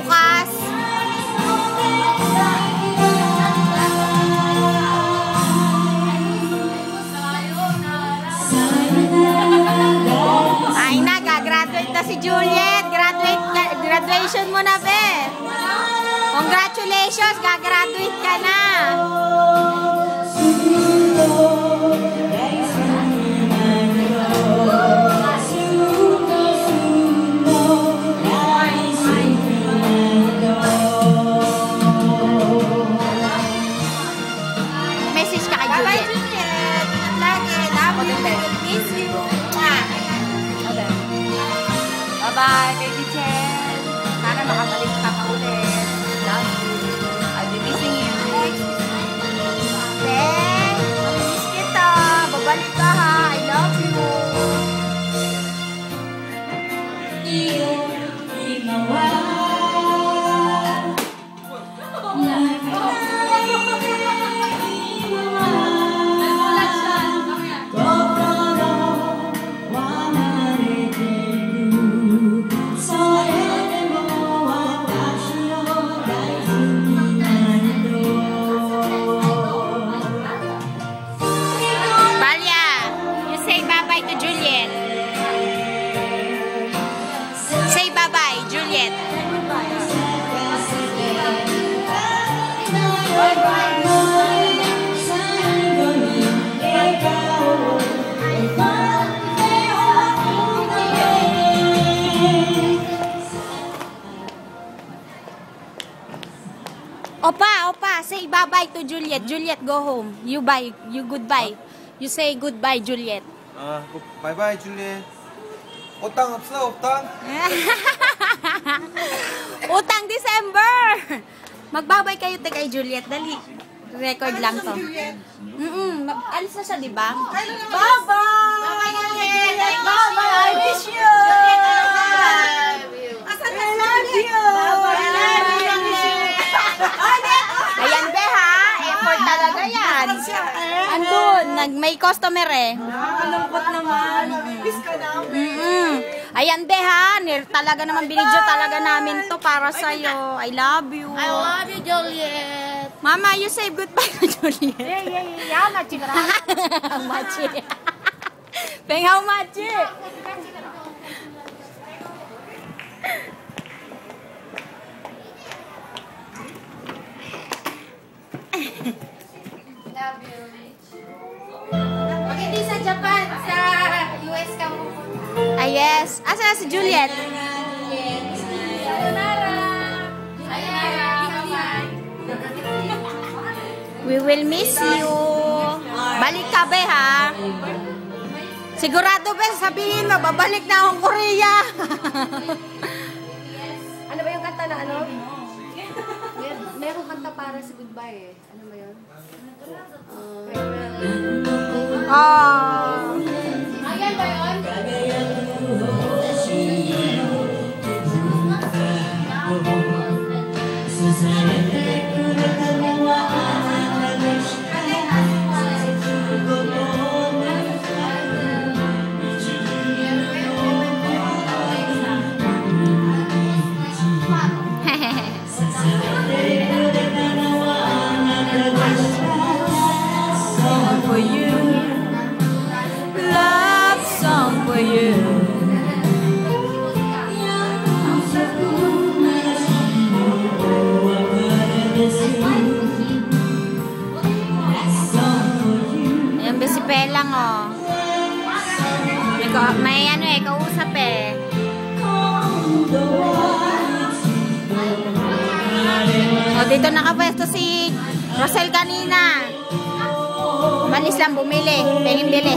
bukas. Ay na, gagraduate na si Juliet. Graduation mo na, be. Congratulations, gagraduate ka na. Message ka kay Juliet. Bye-bye, Juliet. Ingat lagi. Miss you. Okay. Bye-bye, baby Chen. Sana makabalik ka pa ulit. Love you. I'll be missing you. Ben, miss kita. Babalik ka ha. I love you. Balia, you say bye-bye to Juliet. Say bye-bye, Juliet. Opa, say bye-bye to Juliet. Juliet, go home. You goodbye. You say goodbye, Juliet. 바이바이 줄리. 옷당 없어 옷당? Utang December. Magbabay kayo kay Juliet. Dali. Record lang to. Alis na siya, di ba? Bye-bye. Bye-bye. I miss you. I love you. Ayan, be ha. Effort talaga yan. Andun, may customer eh. Kalungkot naman. Miss ka na. Ayan, be ha. Talaga naman binidyo talaga namin to para sa'yo. I love you. I love you, Juliet. Mama, you say goodbye to Juliet. Yeah, machi ka na. Machi. Pengaw machi. Love you. Okay, di sa Japan, sa US ka mo. Ah, yes. Asa na si Juliet? Sayonara. Sayonara. We will miss you. Balik ka, be, ha? Sigurado, be, sabihin mo, babalik na akong Korea. Ano ba yung kanta na ano? Meron kanta para sa goodbye eh. Ano ba yun? Oh. Ayan ba yun? For you, love song for you. Ayan ba si Pelang, oh. May ano eh, kausap eh. Oh, dito nakapwesto si Rosel kanina. Malis lang bumili. Pengin bili.